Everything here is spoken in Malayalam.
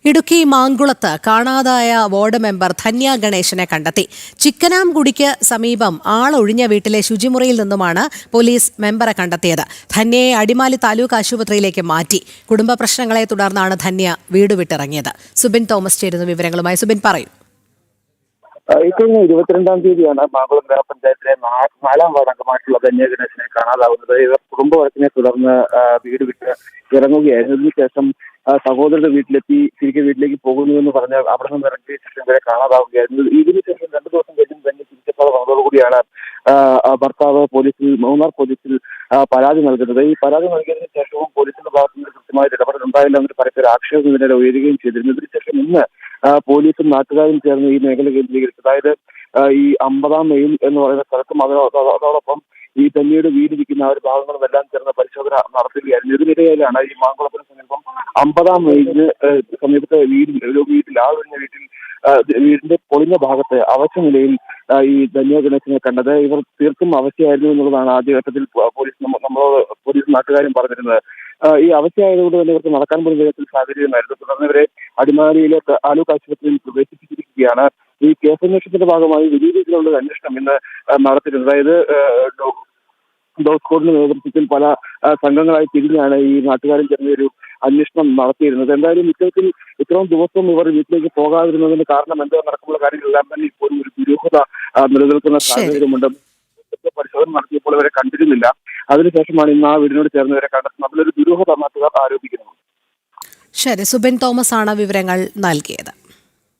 ഇടുക്കി മാങ്കുളത്ത് കാണാതായ വാർഡ് മെമ്പർ ധന്യ ഗണേശനെ കണ്ടെത്തി. ചിക്കനാംകുടിക്ക് സമീപം ആളൊഴിഞ്ഞ വീട്ടിലെ ശുചിമുറിയിൽ നിന്നുമാണ് പോലീസ് മെമ്പറെ കണ്ടെത്തിയത്. ധന്യയെ അടിമാലി താലൂക്ക് ആശുപത്രിയിലേക്ക് മാറ്റി. കുടുംബ പ്രശ്നങ്ങളെ തുടർന്നാണ് ധന്യ വീട് വിട്ടിറങ്ങിയത്. സുബിൻ തോമസ് ചേരുന്ന വിവരങ്ങളുമായി. സുബിൻ, പറയൂ. ഇക്കഴിഞ്ഞ 22-ാം തീയതിയാണ് മാങ്കുളം ഗ്രാമപഞ്ചായത്തിലെ 4-ാം വാർഡ് അംഗമായിട്ടുള്ള ധന്യ ഗണേശനെ കാണാതാവുന്നത്. ഇവർ കുടുംബ വഴക്കിനെ തുടർന്ന് വീട് വിട്ട് ഇറങ്ങുകയായിരുന്നു. ഇതിനുശേഷം സഹോദരന്റെ വീട്ടിലെത്തി തിരികെ വീട്ടിലേക്ക് പോകുന്നുവെന്ന് പറഞ്ഞ് അവിടെ നിന്ന് ഇറങ്ങിയ ശേഷം ഇവരെ കാണാതാവുകയായിരുന്നു. ഇതിനുശേഷം 2 ദിവസം കഴിഞ്ഞ് തന്നെ തിരിച്ചെത്താതെ വന്നതോടുകൂടിയാണ് ഭർത്താവ് മൂന്നാർ പോലീസിൽ പരാതി നൽകുന്നത്. ഈ പരാതി നൽകിയതിനു ശേഷവും പോലീസിന്റെ ഭാഗത്തു നിന്ന് കൃത്യമായ ഇടപെടൽ ഉണ്ടായില്ല എന്നൊരു പരസ്പര ആക്ഷേപം ഇതിനിടെ ഉയരുകയും ചെയ്തിരുന്നു. ഇതിനുശേഷം ഇന്ന് പോലീസും നാട്ടുകാരും ചേർന്ന് ഈ മേഖല കേന്ദ്രീകരിച്ചു. അതായത് ഈ 50-ാം മൈൽ എന്ന് പറയുന്ന സ്ഥലത്തും അതോടൊപ്പം ഈ ധന്യയുടെ വീടിരിക്കുന്ന ആ ഒരു ഭാഗങ്ങളും എല്ലാം ചേർന്ന് പരിശോധന നടത്തുകയായിരുന്നു. ഇതിനിടയിലാണ് ഈ മാങ്കുളത്തിന് സമീപം 50-ാം മൈലിന് സമീപത്തെ വീട്ടിൽ ആളൊഴിഞ്ഞ വീടിന്റെ പൊളിഞ്ഞ ഭാഗത്ത് അവശ നിലയിൽ ഈ ധന്യ ഗണേശനെ കണ്ടത്. ഇവർ തീർത്തും അവശയായിരുന്നു എന്നുള്ളതാണ് ആദ്യഘട്ടത്തിൽ പോലീസ് നാട്ടുകാരും പറഞ്ഞിരുന്നത്. ഈ അവസ്ഥയായതുകൊണ്ട് തന്നെ ഇവർക്ക് നടക്കാൻ പോലും വിധത്തിൽ സാഹചര്യമായിരുന്നു. തുടർന്ന് ഇവരെ അടിമാലിയിലെ താലൂക്ക് ആശുപത്രിയിൽ പ്രവേശിപ്പിച്ചിരിക്കുകയാണ്. ഈ കേസന്വേഷണത്തിന്റെ ഭാഗമായി വലിയ രീതിയിലുള്ള അന്വേഷണം ഇന്ന് നടത്തിയിരുന്നത്. അതായത് ഡോഗ് സ്ക്വാഡിന്റെ നേതൃത്വത്തിൽ പല സംഘങ്ങളായി തിരിഞ്ഞാണ് ഈ നാട്ടുകാരും ചേർന്ന ഒരു അന്വേഷണം നടത്തിയിരുന്നത്. എന്തായാലും ഇത്തരത്തിൽ ഇത്രയും ദിവസം ഇവർ വീട്ടിലേക്ക് പോകാതിരുന്നതിന് കാരണം എന്തോ നടക്കുള്ള കാര്യങ്ങളെല്ലാം തന്നെ ഇപ്പോഴും ഒരു ദുരൂഹത നിലനിൽക്കുന്ന സാഹചര്യമുണ്ട്. പരിശോധന നടത്തിയപ്പോൾ ഇവരെ കണ്ടിരുന്നില്ല. അതിനുശേഷമാണ് ഇന്ന് ആ വീടിനോട് ചേർന്നവരെ കണ്ടെത്തുന്നത്. അതിലൊരു ദുരൂഹത നാട്ടുകാർ ആരോപിക്കുന്നു. ശരി, സുബിൻ തോമസ് ആണ് വിവരങ്ങൾ നൽകിയത്.